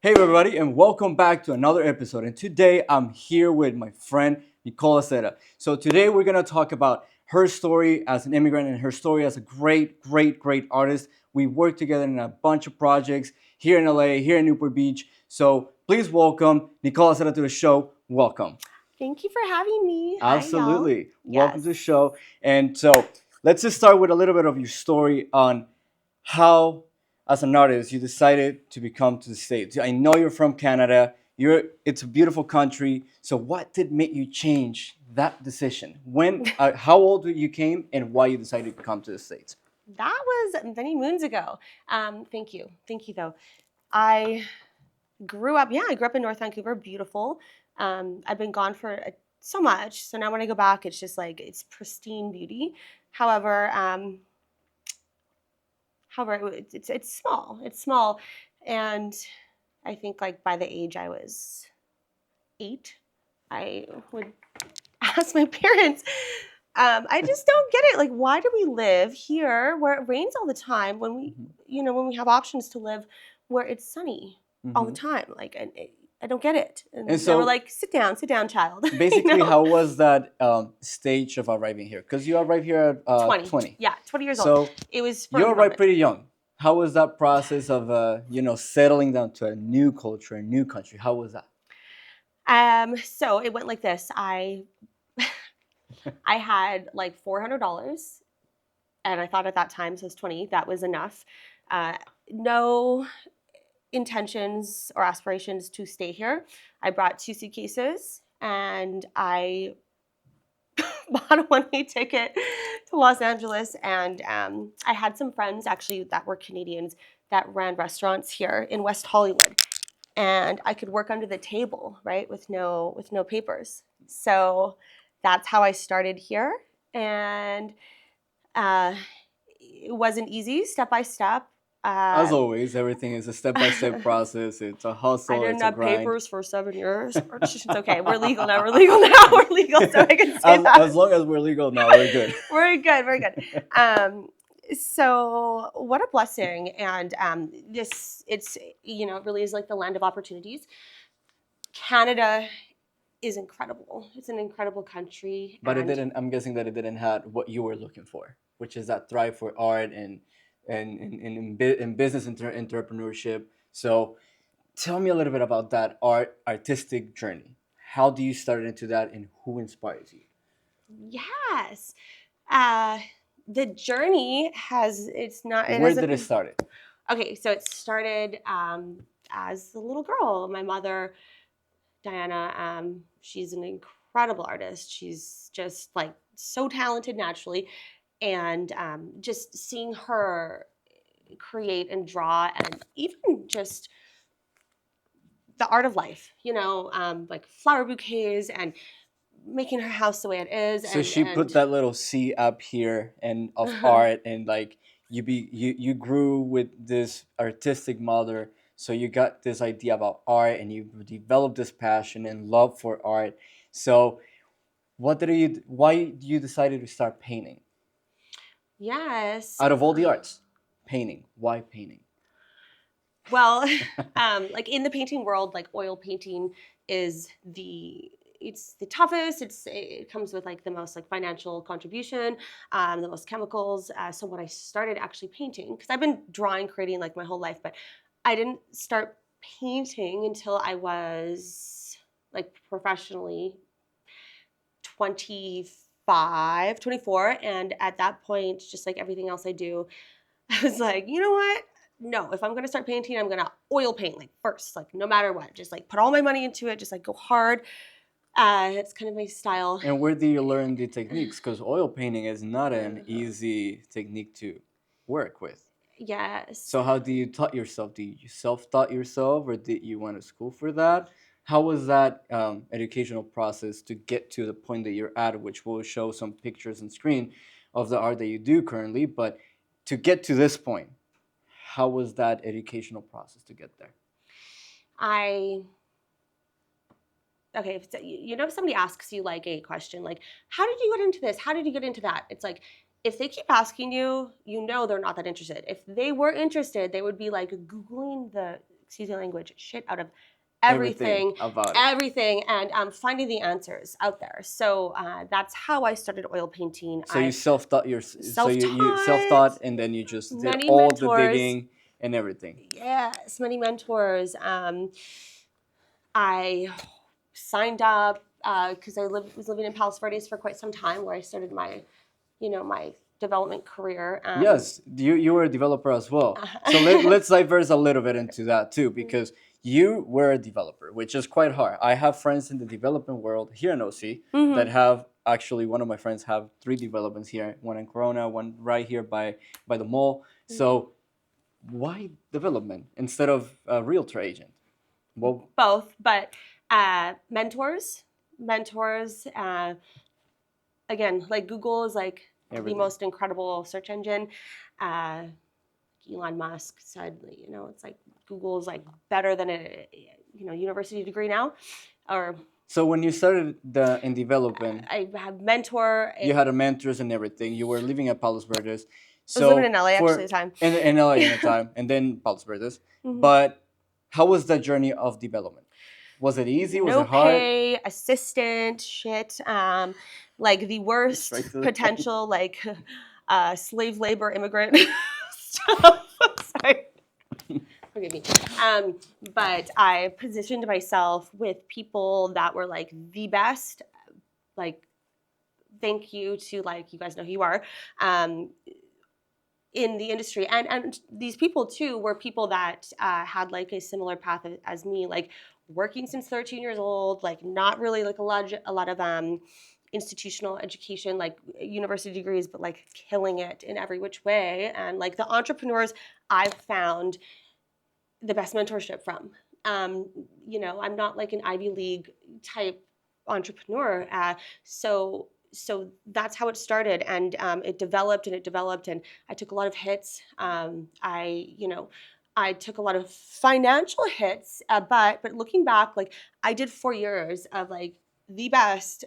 Hey everybody, and welcome back to another episode. And today I'm here with my friend Nicole Acetta. So today we're gonna talk about her story as an immigrant and her story as a great artist. We worked together in a bunch of projects here in LA, here in Newport Beach. So please welcome Nicole Acetta to the show. Welcome. Thank you for having me. Hi, y'all. Absolutely. Welcome to Yes. the show. And so let's just start with a little bit of your story on how, as an artist, you decided to become to the States. I know you're from Canada. It's a beautiful country. So what did make you change that decision? How old you came and why you decided to come to the States? That was many moons ago. Thank you. Thank you, though. I I grew up in North Vancouver, beautiful. I've been gone for so much. So now when I go back, it's just like, it's pristine beauty. However, it's small. It's small. And I think like by the age I was 8, I would ask my parents, I just don't get it. Like, why do we live here where it rains all the time when when we have options to live where it's sunny all the Hmm. time? Like, I don't get it. And And they were so like, sit down, child. basically, how was that stage of arriving here? Because you arrived here at 20. 20. Yeah, 20 years old. So It was spur you of the arrived moment. pretty young. How was that process of settling down to a new culture, a new country? How was that? So it went like this. I had like $400, and I thought at that time, so I was 20, that was enough. Uh, no intentions or aspirations to stay here. I brought 2 suitcases and I bought a one-way ticket to Los Angeles. And I had some friends actually that were Canadians that ran restaurants here in West Hollywood, and I could work under the table, right, with no papers. So that's how I started here, and uh, it wasn't easy, step by step. As Uh, always, everything is a step-by-step process. It's a I hustle, didn't it's a have grind. papers for 7 years. It's okay. We're legal now. We're legal now. We're legal, so I can say As that. long as we're legal now, we're good. We're good. We're good. Um, so what a blessing, and it really is like the land of opportunities. Canada is incredible. It's an incredible country, But it and didn't. I'm guessing that it didn't have what you were looking for, which is that thrive for art and business entrepreneurship. So tell me a little bit about that artistic journey. How do you start into that, and who inspires you? yes, uh, the journey has. It's not. It Where did it hasn't. start? Okay, so it started as a little girl. My mother, Diana, she's an incredible artist. She's just like so talented naturally. And just seeing her create and draw, and even just the art of life, like flower bouquets and making her house the way it is. So And, she put and that little C up here and of art, and like you grew with this artistic mother, so you got this idea about art and you developed this passion and love for art. So why you decided to start painting yes. out of all the arts? Painting. Why painting? Well, like in the painting world, like oil painting is it's the toughest. It comes with like the most like financial contribution, the most chemicals. So when I started actually painting, because I've been drawing, creating like my whole life, but I didn't start painting until I was like professionally 25, 24. And at that point, just like everything else I do, I was like, you know what? No, if I'm gonna start painting, I'm gonna oil paint like first, like no matter what. Just like put all my money into it, just like go hard. It's kind of my style. And where do you learn the techniques? Because oil painting is not an easy technique to work with. Yes. So how do you taught yourself? Do you self-taught yourself, or did you went to school for that? How was that educational process to get to the point that you're at, which will show some pictures on screen of the art that you do currently, but to get to this point, how was that educational process to get there? I okay, if somebody asks you like a question like, how did you get into this? How did you get into that? It's like, if they keep asking you, they're not that interested. If they were interested, they would be like Googling the excuse the language, shit out of Everything everything, about it. and finding the answers out there. So that's how I started oil painting. So you self-taught you Self-taught, self-taught, and then you just did many all the mentors. digging and everything. Yes, many mentors. I signed up because was living in Palos Verdes for quite some time, where I started my development career. Yes, you were a developer as well. So let's diverse a little bit into that too, because you were a developer, which is quite hard. I have friends in the development world here in OC that have actually, one of my friends have 3 developments here, one in Corona, one right here by the mall. So why development instead of a realtor agent? Well, Both, but mentors. Again, like Google is like the everything. most incredible search engine. Elon Musk said, it's like Google is like better than a university degree now, or So when you started in development, I have mentor. you had a mentors and everything. You were living at Palos Verdes. I was living So in LA actually for at the time. in LA in the time, and then Palos Verdes. But how was that journey of development? Was it easy? Was No it hard? pay, assistant, shit. Like the worst Straight to the potential, like slave labor immigrant stuff. Sorry. Forgive me. But I positioned myself with people that were like the best. Like, thank you to, like, you guys know who you are. In the industry, and these people too were people that had like a similar path as me, like working since 13 years old, like not really like a lot of institutional education, like university degrees, but like killing it in every which way. And like the entrepreneurs I've found the best mentorship from. I'm not like an Ivy League type entrepreneur, so that's how it started, and it developed and it developed, and I took a lot of hits. I took a lot of financial hits, but looking back, like I did 4 years of like the best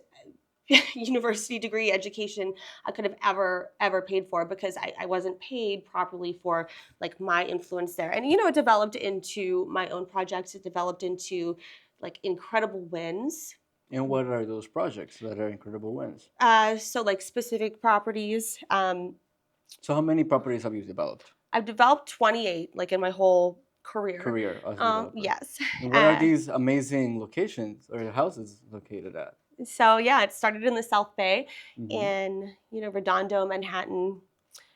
university degree education I could have ever paid for, because I wasn't paid properly for like my influence there. And it developed into my own projects. It developed into like incredible wins. And what are those projects that are incredible wins? So like specific properties. So how many properties have you developed? I've developed 28 like in my whole career. Career as a developer. Yes. And where are these amazing locations or houses located at? So yeah, it started in the South Bay, Mhm. in Redondo, Manhattan.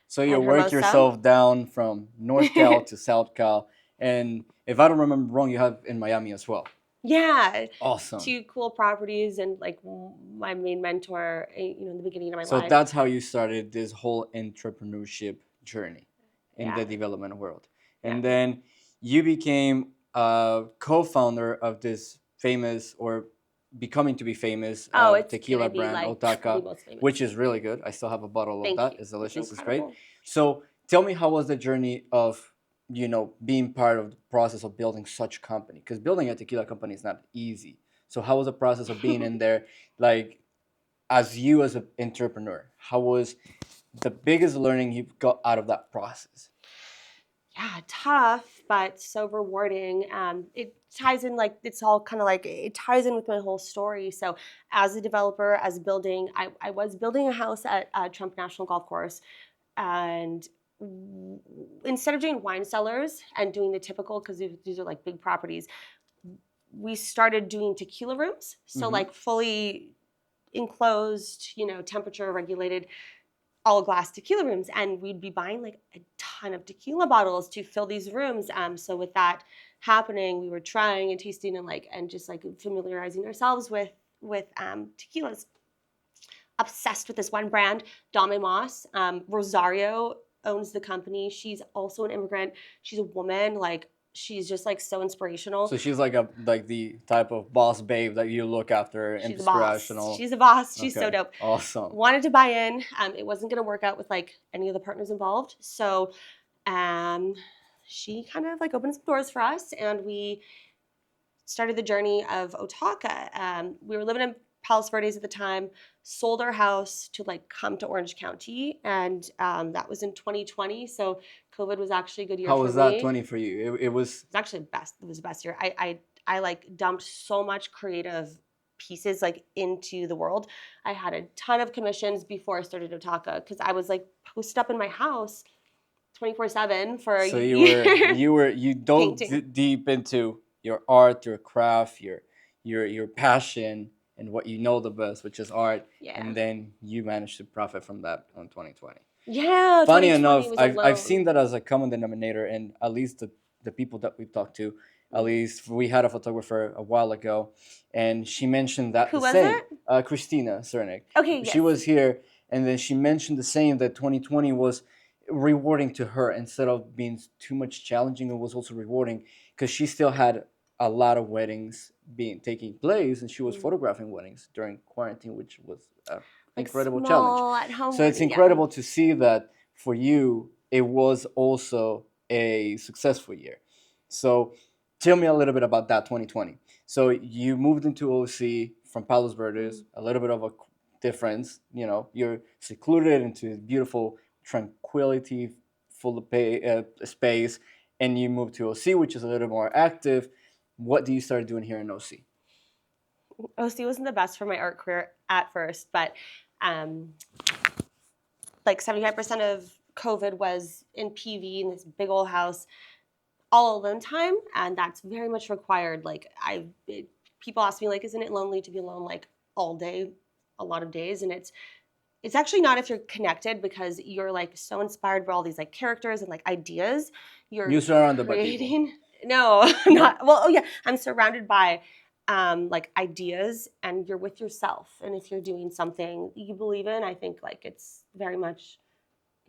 So you and work Hermosa. yourself down from North Cal to South Cal, and if I don't remember wrong, you have in Miami as well. Yeah. Awesome. 2 cool properties, and like my main mentor, in the beginning of my So life. that's how you started this whole entrepreneurship journey in Yeah. the development world. And Yeah. then you became a co-founder of this famous, or becoming to be famous, It's tequila gonna be brand, like Otaka, the most famous. which is really good. I still have a bottle of Thank that. you. It's delicious. It's great. incredible. So tell me, how was the journey of being part of the process of building such a company? Because building a tequila company is not easy. So how was the process of being in there, like as you as an entrepreneur? How was the biggest learning you got out of that process? Yeah, tough, but so rewarding. It ties in, like, it's all kind of like, it ties in with my whole story. So as a developer, I was building a house at Trump National Golf Course, and instead of doing wine cellars and doing the typical, because these are like big properties, we started doing tequila rooms. So like fully enclosed, temperature regulated, all glass tequila rooms, and we'd be buying like a ton of tequila bottles to fill these rooms. So with that happening, we were trying and tasting and just like familiarizing ourselves with tequilas. Obsessed with this one brand, Dame Moss. Rosario owns the company. She's also an immigrant. She's a woman. Like, she's just like so inspirational. So she's like the type of boss babe that you look after, She's a boss. inspirational. She's a boss. She's so Okay. dope. Awesome. Wanted to buy in. It wasn't going to work out with like any of the partners involved. So she kind of like opened some doors for us, and we started the journey of Otaka. We were living in Palos Verdes at the time, sold our house to like come to Orange County, and that was in 2020. So COVID was actually a good year How for was that me. 20 for you? It was. It's actually best. It was the best year. I like dumped so much creative pieces like into the world. I had a ton of commissions before I started Otaka because I was like posted up in my house 24/7 for a So year you dove painting. deep into your art, your craft, your passion, and what you know the best, which is art, Yeah. and then you managed to profit from that on 2020. Yeah, Funny 2020 enough, was I've seen alone. that as a common denominator, and at least the people that we've talked to, at least we had a photographer a while ago, and she mentioned that Who the was same. it? Christina Cernik. Okay, She yes. was here, and then she mentioned the same, that 2020 was rewarding to her instead of being too much challenging. It was also rewarding because she still had a lot of weddings being taking place, and she was Mm. photographing weddings during quarantine, which was an Like incredible challenge. small at home So it's wedding, yeah. incredible to see that for you it was also a successful year. So tell me a little bit about that 2020. So you moved into OC from Palos Verdes, Mm. a little bit of a difference. You know, you're secluded into beautiful tranquility, full of space, and you moved to OC, which is a little more active. What do you start doing here in OC? OC wasn't the best for my art career at first, but um, like 75% of COVID was in PV in this big old house, all alone time, and that's very much required. Like people ask me like, isn't it lonely to be alone like all day, a lot of days? And it's actually not if you're connected because you're like so inspired by all these like characters and like ideas. You're You're surrounded by people. creating. No, No? not well. Oh yeah, I'm surrounded by like ideas, and you're with yourself. And if you're doing something you believe in, I think like it's very much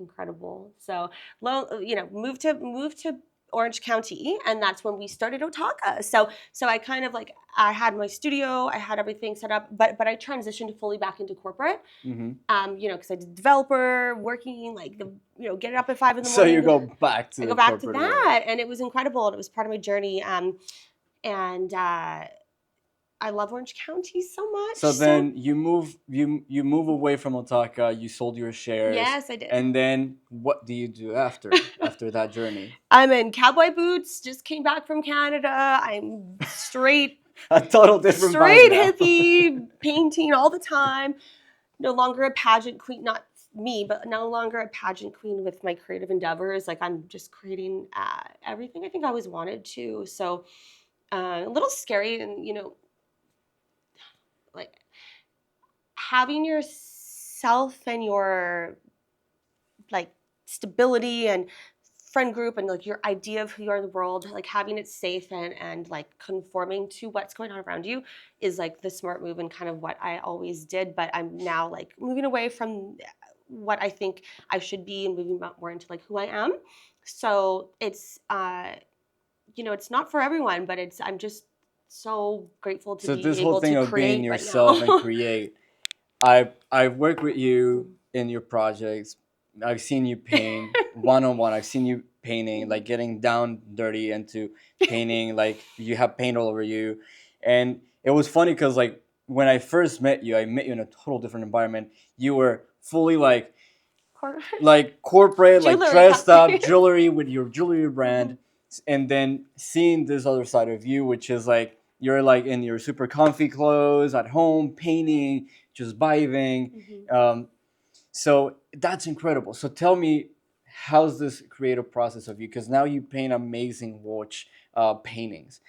incredible. So, moved to Orange County, and that's when we started Otaka. So I kind of like I had my studio, I had everything set up, but I transitioned fully back into corporate. Mm-hmm. Because I did developer, working like getting up at 5 in the So you morning. go back to I the go back to corporate world. that, and it was incredible, and it was part of my journey. And I love Orange County so much. So So then you move away from Otaka. You sold your shares, yes, I did. and then what do you do after that journey? I'm in cowboy boots, just came back from Canada. I'm A total different vibe straight now. hippie, painting all the time. No longer a pageant queen, not me, but no longer a pageant queen with my creative endeavors. Like I'm just creating everything I think I always wanted to. So a little scary, and like having yourself and your like stability and friend group and like your idea of who you are in the world, like having it safe and like conforming to what's going on around you is like the smart move and kind of what I always did. But I'm now like moving away from what I think I should be and moving more into like who I am. So it's not for everyone, but I'm just so grateful to So be this whole able thing to of being create right yourself and now. create, I've worked with you in your projects. I've seen you paint one on one. I've seen you painting, like getting down dirty into painting. Like you have paint all over you, and it was funny because like when I first met you, I met you in a total different environment. You were fully like corporate, like Jewelry dressed up, company. jewelry with your jewelry brand, and then seeing this other side of you, which is like you're like in your super comfy clothes at home, painting, just vibing. Mhm. Um, so that's incredible. So tell me, how's this creative process of you? Because now you paint amazing watch paintings.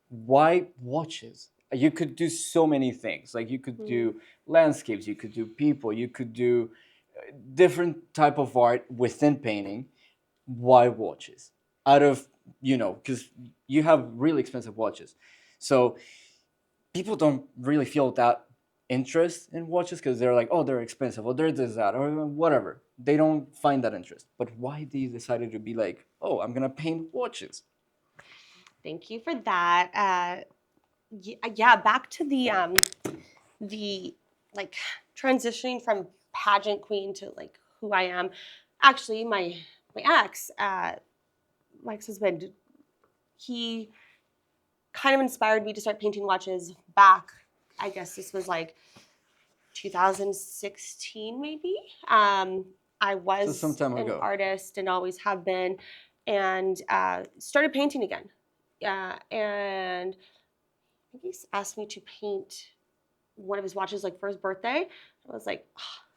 Why watches? You could do so many things. Like you could Mhm. do landscapes, you could do people, you could do different type of art within painting. Why watches? Out of because you have really expensive watches, so people don't really feel that interest in watches because they're like, oh, they're expensive, or they're this that, or whatever. They don't find that interest. But why do you decided to be like, oh, I'm gonna paint watches? Thank you for that. Yeah, back to the like transitioning from pageant queen to like who I am. Actually, my ex, my ex-husband, he kind of inspired me to start painting watches back. I guess this was like 2016 maybe. I So some was time an ago. artist and always have been, and started painting again. And I think he asked me to paint one of his watches like for his birthday. I was like,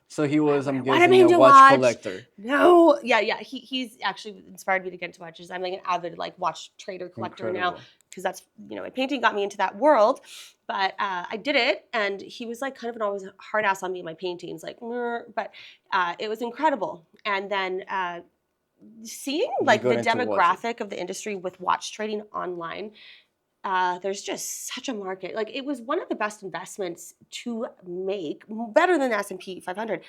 So he was, I'm what a guessing, a painting watch watch. collector. No, yeah. He's actually inspired me to get into watches. I'm like an avid like watch trader collector now Incredible. because that's my painting got me into that world. But I did it, and he was like kind of an always hard ass on me in my paintings, like, but it was incredible. And then seeing You like got the into watches. demographic of the industry with watch trading online, there's just such a market. Like it was one of the best investments to make, better than the S&P 500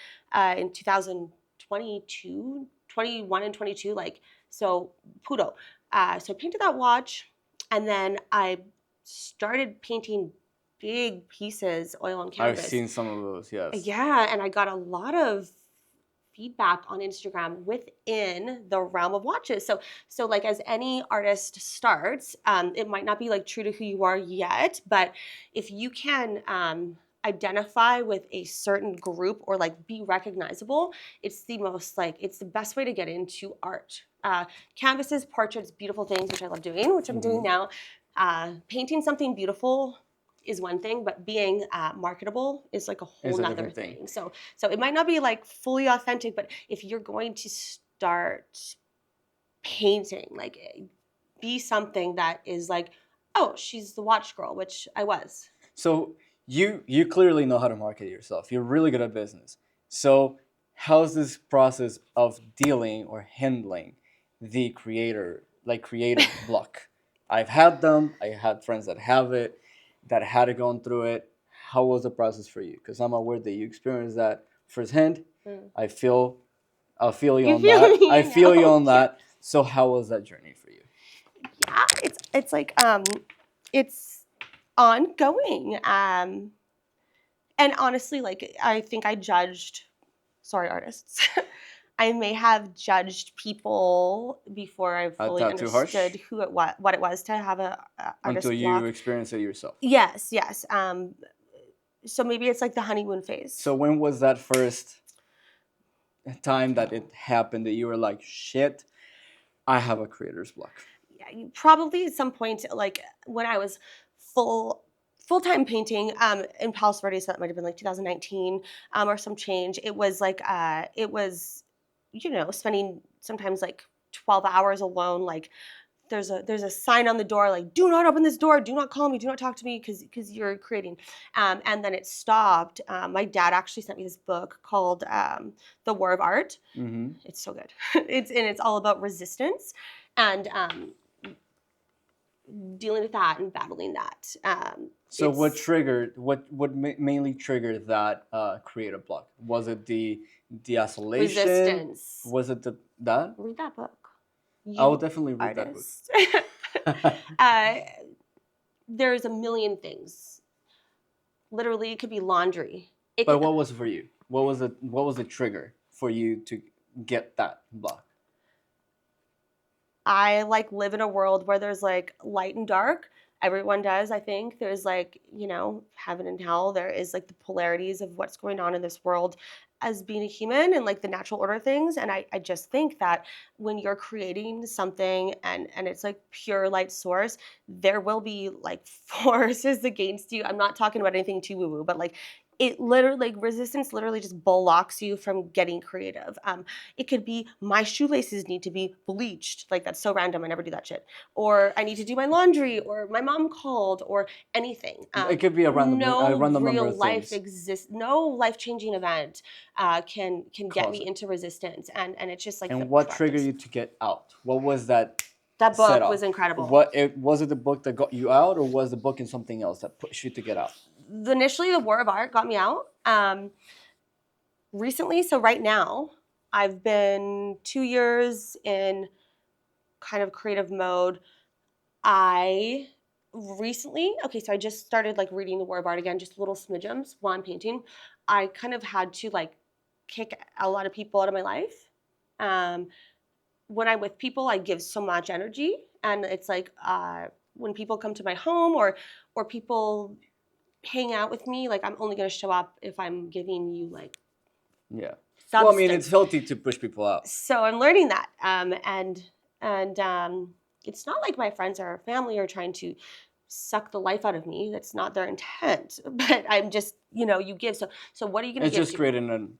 in 2022, 21 and 22. Like, so Pudo. So I painted that watch, and then I started painting big pieces, oil on I've canvas. seen some of those, yes. Yeah, and I got a lot of feedback on Instagram within the realm of watches. So like as any artist starts, it might not be like true to who you are yet, but if you can identify with a certain group or like be recognizable, it's the best way to get into art. Canvases, portraits, beautiful things, which I love doing, which I'm doing now. Painting something beautiful is one thing, but being marketable is like a whole It's a nother different thing. thing. So it might not be like fully authentic, but if you're going to start painting, like be something that is like, oh, she's the watch girl, which I was. So you clearly know how to market yourself. You're really good at business. So how's this process of dealing or handling the creative block? I've had them. I had friends that have it, that had gone through it. How was the process for you? Because I'm aware that you experienced that firsthand. Mm. I feel, I feel you You on feel that. me? I feel you on Yeah. that. So how was that journey for you? Yeah, it's like it's ongoing. And honestly, like I think I judged, sorry, artists. I may have judged people before I fully That too harsh understood who it was, what it was to have a until artist you block. experience it yourself. Yes. So maybe it's like the honeymoon phase. So when was that first time that it happened that you were like, shit, I have a creator's block? Yeah, probably at some point, like when I was full-time painting in Palos Verdes, so that might have been like 2019 or some change. It was like it was spending sometimes like 12 hours alone. Like there's a sign on the door like, do not open this door, do not call me, do not talk to me, because you're creating. And then it stopped. My dad actually sent me this book called The War of Art. Mm-hmm. It's so good. It's all about resistance and dealing with that and battling that. So what mainly triggered that creative block? Was it the isolation? Resistance. Was it that? Read that book. I will You definitely read artist. that book. There's a million things. Literally, it could be laundry. But what was it for you? What was the trigger for you to get that block? I like live in a world where there's like light and dark. Everyone does, I think. There's like, heaven and hell. There is like the polarities of what's going on in this world as being a human and like the natural order of things. And I just think that when you're creating something and it's like pure light source, there will be like forces against you. I'm not talking about anything too woo-woo, but like it literally, like resistance literally just blocks you from getting creative. It could be my shoelaces need to be bleached. Like that's so random. I never do that shit. Or I need to do my laundry, or my mom called, or anything. It could be a No random number real of life things. exists. No life changing event can get Cause me it. into resistance, and it's just like the And what practice. triggered you to get out? What was that? That book setup? was incredible. Was it the book that got you out, or was the book in something else that pushed you to get out? Initially, the War of Art got me out. Recently, so right now, I've been 2 years in kind of creative mode. I recently, so I just started like reading the War of Art again, just little smidgems while I'm painting. I kind of had to like kick a lot of people out of my life. When I'm with people, I give so much energy, and it's like when people come to my home or people hang out with me, like I'm only gonna show up if I'm giving you like Yeah. Well, I mean, substance. it's healthy to push people out. So I'm learning that, and it's not like my friends or family are trying to suck the life out of me. That's not their intent. But I'm just, you give. So what are you going to It's give just to? creating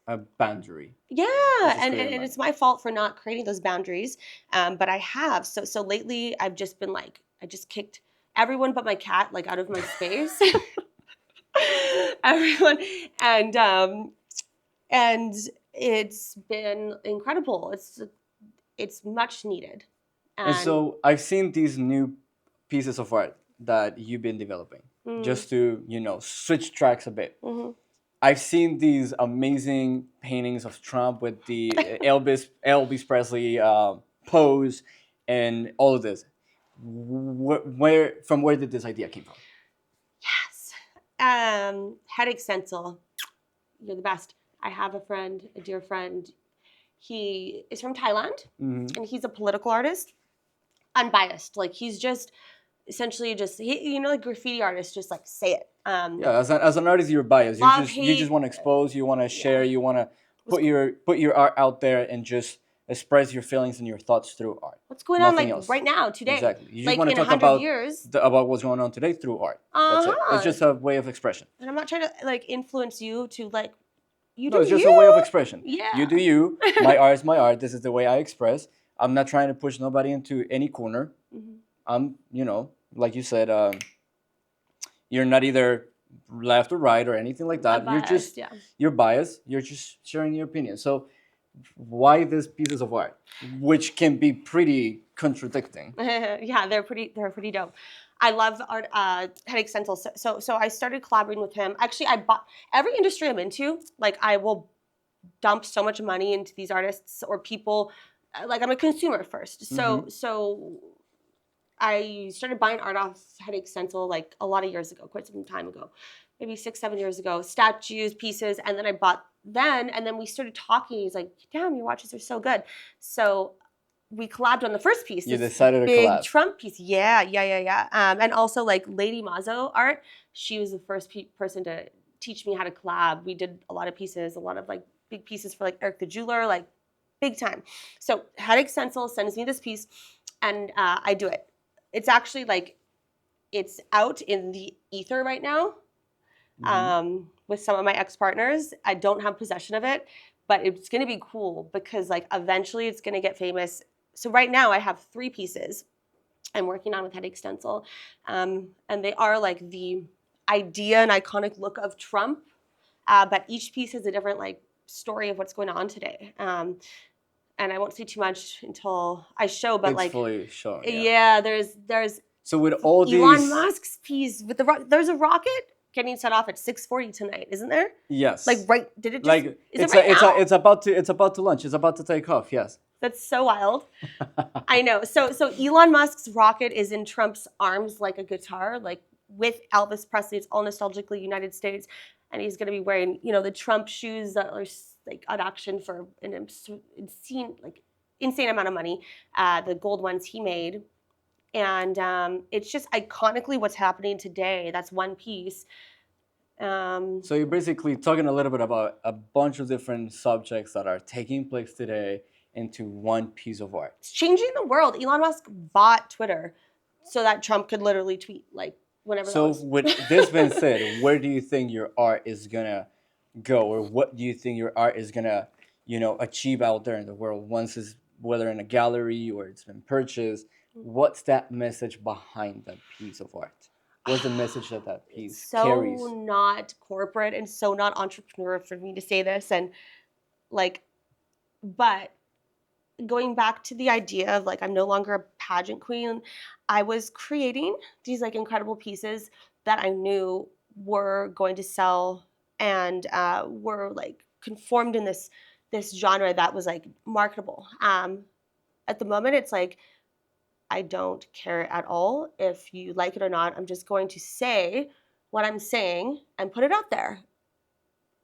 a boundary. Yeah, It's just and, creating a and, and boundary. it's my fault for not creating those boundaries. But I have. So lately I've just been like, I just kicked everyone but my cat like out of my space. Everyone, and it's been incredible. It's much needed, And and so I've seen these new pieces of art that you've been developing, mm, just to, switch tracks a bit. mhm. I've seen these amazing paintings of Trump with the Elvis Presley pose and all of this. From where did this idea came from? Yes. Headache stencil. You're the best. I have a friend, a dear friend. He is from Thailand, Hmm. and he's a political artist, unbiased. Like he's just essentially just like graffiti artists, just like say it. Yeah, as an artist, you're biased. Love, You just hate. want to expose, you want to Yeah. share, you want to What's put your art out there and just express your feelings and your thoughts through art. what's going on Nothing like else. right now, today? Exactly. You just Like want to in a talk hundred about years. about what's going on today through art. That's it. It's Uh-huh. just a way of expression. And I'm not trying to like influence you to like you No, do it's just a way of you. expression. You Yeah. do you. My art is my art. This is the way I express. I'm not trying to push nobody into any corner. Mhm. I'm, like you said, you're not either left or right or anything like that. Unbiased, yeah. You're biased. You're just sharing your opinion. So why these pieces of art, which can be pretty contradicting? Yeah, they're pretty dope. I love art headache stencil. So I started collaborating with him. Actually, I bought every industry I'm into, like I will dump so much money into these artists or people. Like I'm a consumer first. Hmm. So I started buying art off Headache Stencil like a lot of years ago, quite some time ago, maybe 6, 7 years ago. Statues, pieces, and then I bought and then we started talking. He's like, "Damn, your watches are so good." So we collabed on the first piece, You this decided to big collab. Trump piece. Yeah. And also like Lady Mazo art. She was the first person to teach me how to collab. We did a lot of pieces, a lot of like big pieces for like Eric the Jeweler, like big time. So Headache Stencil sends me this piece, and I do it. It's actually like it's out in the ether right now with some of my ex-partners. I don't have possession of it, but it's going to be cool because like eventually it's going to get famous. So right now I have 3 pieces I'm working on with Headache Stencil, and they are like the idea and iconic look of Trump, but each piece has a different like story of what's going on today. And I won't say too much until I show, but It's like, fully shown, yeah. yeah, there's So with all Elon these, Musk's piece with there's a rocket getting set off at 6:40 tonight, isn't there? yes, Like right, did it just? like Is it right now? it's about to launch. It's about to take off. Yes. That's so wild. I know. So Elon Musk's rocket is in Trump's arms like a guitar, like with Elvis Presley. It's all nostalgically United States, and he's going to be wearing the Trump shoes that are like at auction for an insane amount of money. The gold ones he made. And it's just iconically what's happening today. That's one piece. So you're basically talking a little bit about a bunch of different subjects that are taking place today into one piece of art. It's changing the world. Elon Musk bought Twitter so that Trump could literally tweet like whenever that So was. with this being said, where do you think your art is gonna go, or what do you think your art is gonna, achieve out there in the world once it's whether in a gallery or it's been purchased? What's that message behind that piece of art? What's the message that that It's piece so carries? not corporate and so not entrepreneur for me to say this, and like, but going back to the idea of like I'm no longer a pageant queen, I was creating these like incredible pieces that I knew were going to sell and were like conformed in this genre that was like marketable. At the moment, it's like I don't care at all if you like it or not. I'm just going to say what I'm saying and put it out there.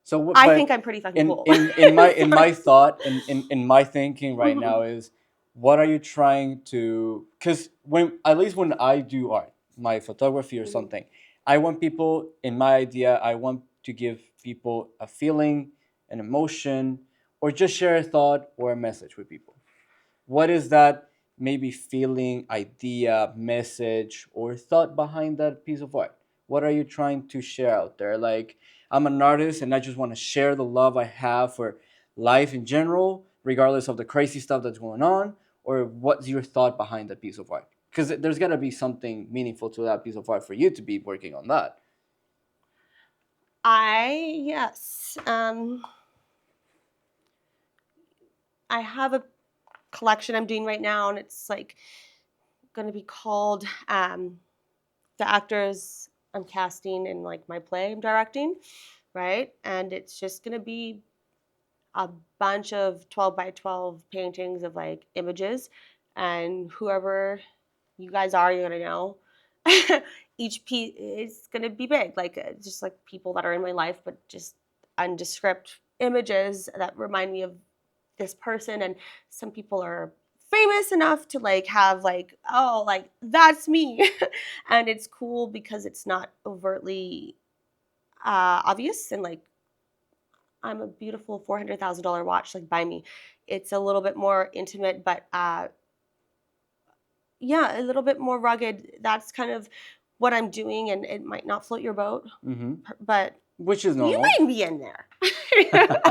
So what? I think But I'm pretty fucking in cool. my thought in my thinking right Mhm. now is, what are you trying to? Because at least when I do art, my photography or Mhm. something, I want people in my idea. I want to give people a feeling, an emotion, or just share a thought or a message with people? What is that maybe feeling, idea, message, or thought behind that piece of art? What are you trying to share out there? Like, I'm an artist and I just want to share the love I have for life in general, regardless of the crazy stuff that's going on, or what's your thought behind that piece of art? Because there's got to be something meaningful to that piece of art for you to be working on that. Yes. I have a collection I'm doing right now, and it's like going to be called the actors I'm casting in like my play I'm directing, right? And it's just going to be a bunch of 12 by 12 paintings of like images, and whoever you guys are, you're going to know. Each piece is going to be big, like just like people that are in my life, but just undescript images that remind me of this person. And some people are famous enough to like have like, oh, like that's me. And it's cool because it's not overtly obvious, and like I'm a beautiful $400,000 watch, like buy me. It's a little bit more intimate, but yeah, a little bit more rugged. That's kind of what I'm doing, and it might not float your boat, Mm-hmm. but Which is you normal. might be in there.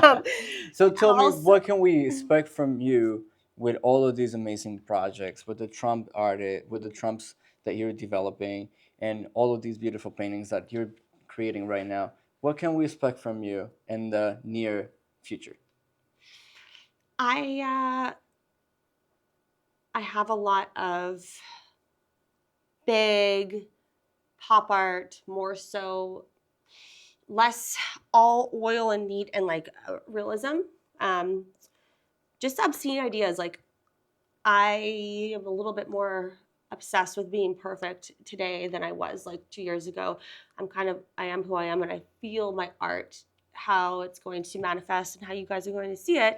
um, So tell me, also, what can we expect from you with all of these amazing projects, with the Trump art, with the Trumps that you're developing, and all of these beautiful paintings that you're creating right now? What can we expect from you in the near future? I I have a lot of big pop art, more so less all oil and neat and like realism. Um, just obscene ideas. Like I am a little bit more obsessed with being perfect today than I was like 2 years ago. I am who I am, and I feel my art, how it's going to manifest and how you guys are going to see it.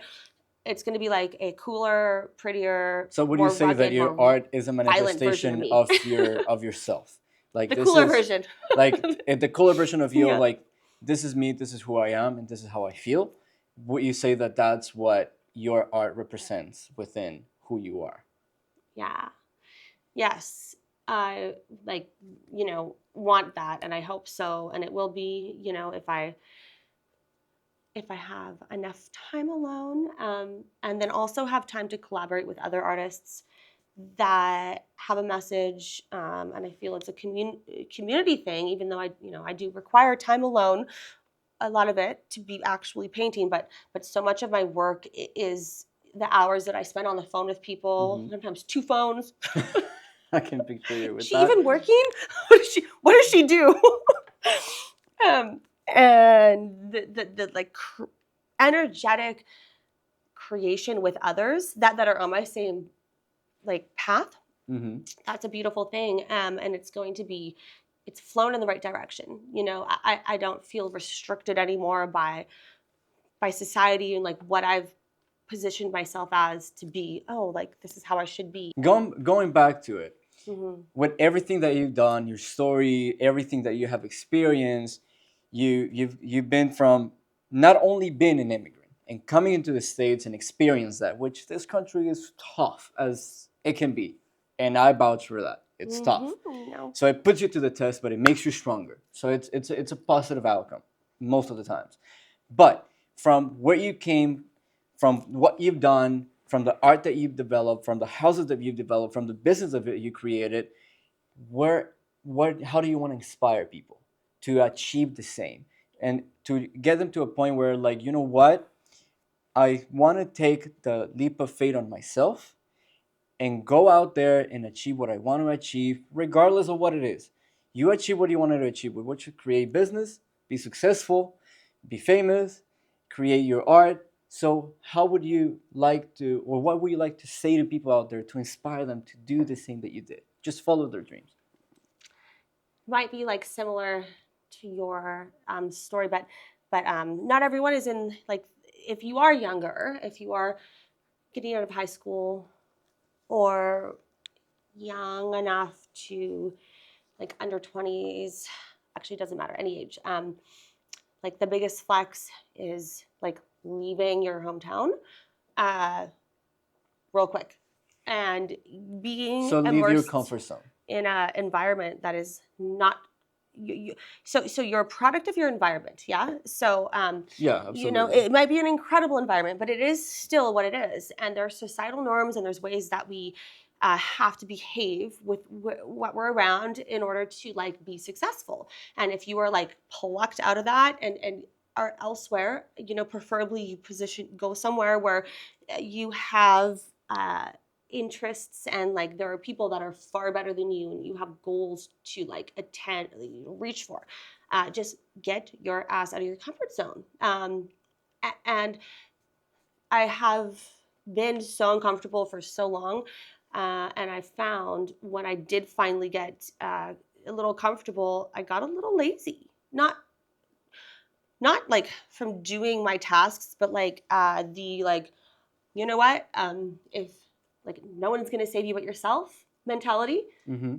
It's going to be like a cooler, prettier, So would you more say that rugged, your more art is a violent version of manifestation me. of yourself? Like The this cooler is version. the cooler version of you of Yeah. like, this is me, this is who I am, and this is how I feel. Would you say that that's what your art represents within who you are? Yeah. Yes. I like, want that, and I hope so, and it will be, if I have enough time alone, and then also have time to collaborate with other artists that have a message, and I feel it's a community thing, even though I do require time alone, a lot of it, to be actually painting, but so much of my work is the hours that I spend on the phone with people, Hmm. sometimes two phones. I can picture you with She that. even working? What does she do? And the like energetic creation with others that are on my same like path, Hmm. that's a beautiful thing. And it's flown in the right direction. I don't feel restricted anymore by society and like what I've positioned myself as to be. Oh, like this is how I should be. Going back to it, Hmm. with everything that you've done, your story, everything that you have experienced, you've been from, not only been an immigrant and coming into the States and experience that, which this country is tough as it can be, and I vouch for that. It's Hmm. tough. No. So it puts you to the test, but it makes you stronger. So it's a positive outcome most of the times. But from where you came, from what you've done, from the art that you've developed, from the houses that you've developed, from the business that you created, where what how do you want to inspire people to achieve the same and to get them to a point where, like, you know what, I want to take the leap of faith on myself and go out there and achieve what I want to achieve, regardless of what it is. You achieve what you wanted to achieve. We want you to create business, be successful, be famous, create your art. So, how would you like to, or what would you like to say to people out there to inspire them to do the same that you did? Just follow their dreams. Might be like similar to your story, but not everyone is in like, if you are younger, if you are getting out of high school or young enough to like under 20s, actually doesn't matter any age, like the biggest flex is like leaving your hometown uh, real quick and being So leave your immersed comfort zone. in an environment that is not so you're a product of your environment, yeah. So Yeah, you know, absolutely. it might be an incredible environment, but it is still what it is, and there's societal norms and there's ways that we have to behave with what we're around in order to like be successful. And if you are like plucked out of that and are elsewhere, you know, preferably you position go somewhere where you have interests and like there are people that are far better than you and you have goals to like attend, reach for. Just get your ass out of your comfort zone. And I have been so uncomfortable for so long. And I found when I did finally get a little comfortable, I got a little lazy. Not like from doing my tasks, but like the like, you know what? If like no one's gonna save you but yourself mentality Mm-hmm.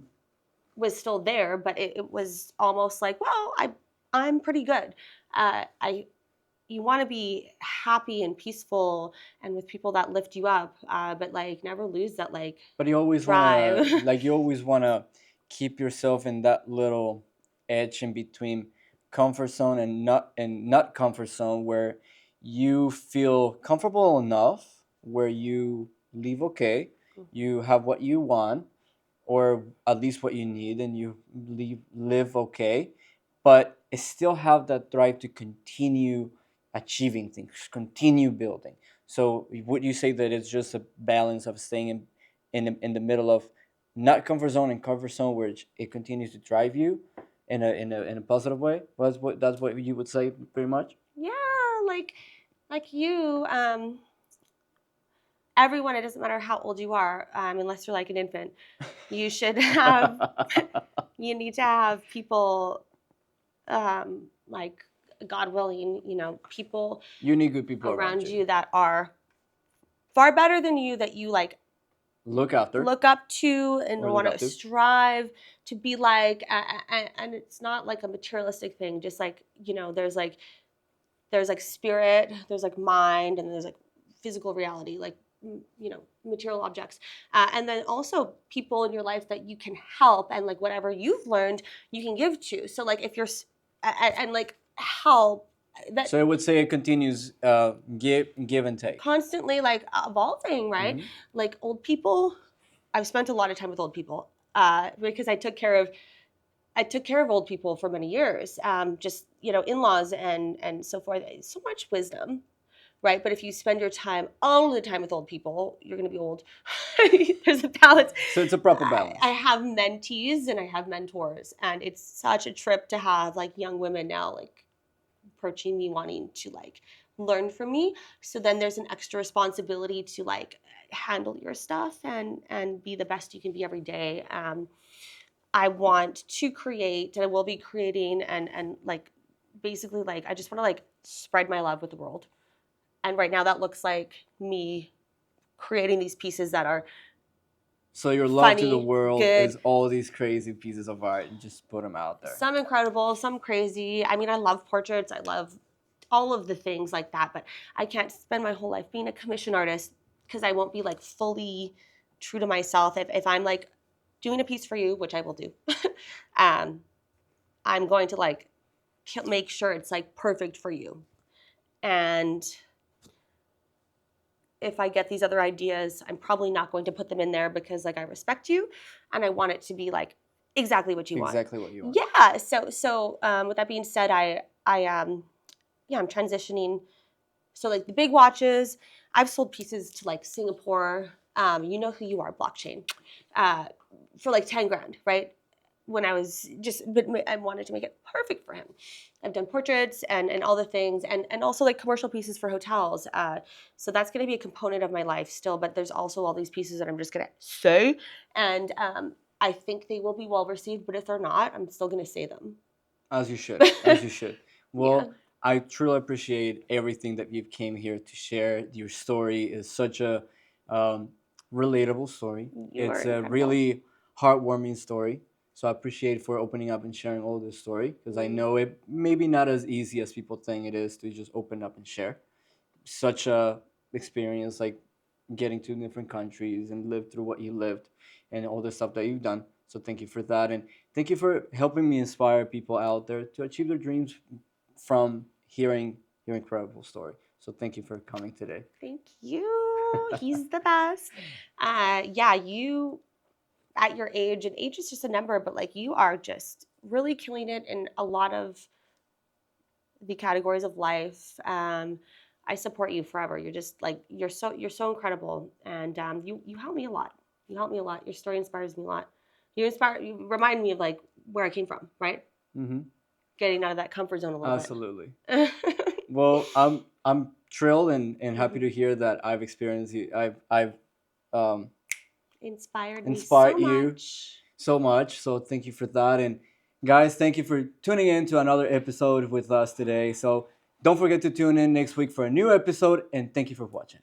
was still there, but it was almost like, well, I'm pretty good. I You want to be happy and peaceful and with people that lift you up, but like never lose that like But you always wanna, drive. like, you always wanna keep yourself in that little edge in between comfort zone and not comfort zone, where you feel comfortable enough, where you live okay, you have what you want, or at least what you need, and you live okay, but still have that drive to continue achieving things, continue building. So would you say that it's just a balance of staying in the middle of not comfort zone and comfort zone, where it continues to drive you in a positive way? That's what you would say, pretty much. Yeah, like you, everyone. It doesn't matter how old you are, unless you're like an infant. You should have. You need to have people, like God willing, you know, people You need good people around around you. you that are far better than you that you like Look after look up to and or look want up to to. strive to be like and it's not like a materialistic thing, just like, you know, there's like spirit, there's like mind, and there's like physical reality, like you know, material objects, and then also people in your life that you can help and like whatever you've learned you can give to. So like if you're and like help that So I would say it continues, give and take. constantly like evolving, right? Hmm. Like old people, I've spent a lot of time with old people because I took care of old people for many years, just you know, in-laws and so forth. So much wisdom, right? But if you spend your time all the time with old people, you're going to be old. There's a balance. So it's a proper I balance. have mentees and I have mentors, and it's such a trip to have like young women now like approaching me wanting to like learn from me. So then there's an extra responsibility to like handle your stuff and be the best you can be every day. I want to create, and I will be creating, and like basically like I just want to like spread my love with the world. And right now that looks like me creating these pieces that are So your love to the funny, world good, is all these crazy pieces of art, and just put them out there. some incredible, some crazy. I mean, I love portraits. I love all of the things like that, but I can't spend my whole life being a commission artist because I won't be like fully true to myself. If I'm like doing a piece for you, which I will do, um, I'm going to like make sure it's like perfect for you. And if I get these other ideas, I'm probably not going to put them in there because like I respect you and I want it to be like exactly what you want. Exactly what you want. Yeah. So with that being said, yeah, I'm transitioning. So like the big watches, I've sold pieces to like Singapore. You know who you are, blockchain, uh, for like 10 grand, right? When I was just, but I wanted to make it perfect for him. I've done portraits and all the things, and also like commercial pieces for hotels. So that's going to be a component of my life still. But there's also all these pieces that I'm just going to say, and I think they will be well received. But if they're not, I'm still going to say them. As you should. As you should. Yeah. Well, I truly appreciate everything that you came here to share. Your story is such a um, relatable story. You are It's a incredible. really heartwarming story. So I appreciate for opening up and sharing all this story, because I Mm. know it maybe not as easy as people think it is to just open up and share. such a experience, like getting to different countries and live through what you lived and all the stuff that you've done. So thank you for that, and thank you for helping me inspire people out there to achieve their dreams from hearing your incredible story. So thank you for coming today. Thank you. He's the best. Yeah, you at your age, and age is just a number, but like you are just really killing it in a lot of the categories of life. I support you forever. You're just like you're so incredible, and you help me a lot. You help me a lot. Your story inspires me a lot. You remind me of like where I came from, right? Mm-hmm. Getting out of that comfort zone a little Absolutely. bit. Well, I'm thrilled and happy Mhm. to hear that I've experienced you. I've um, Inspired me so inspired you much. so much. So thank you for that. And guys, thank you for tuning in to another episode with us today. So don't forget to tune in next week for a new episode. And thank you for watching.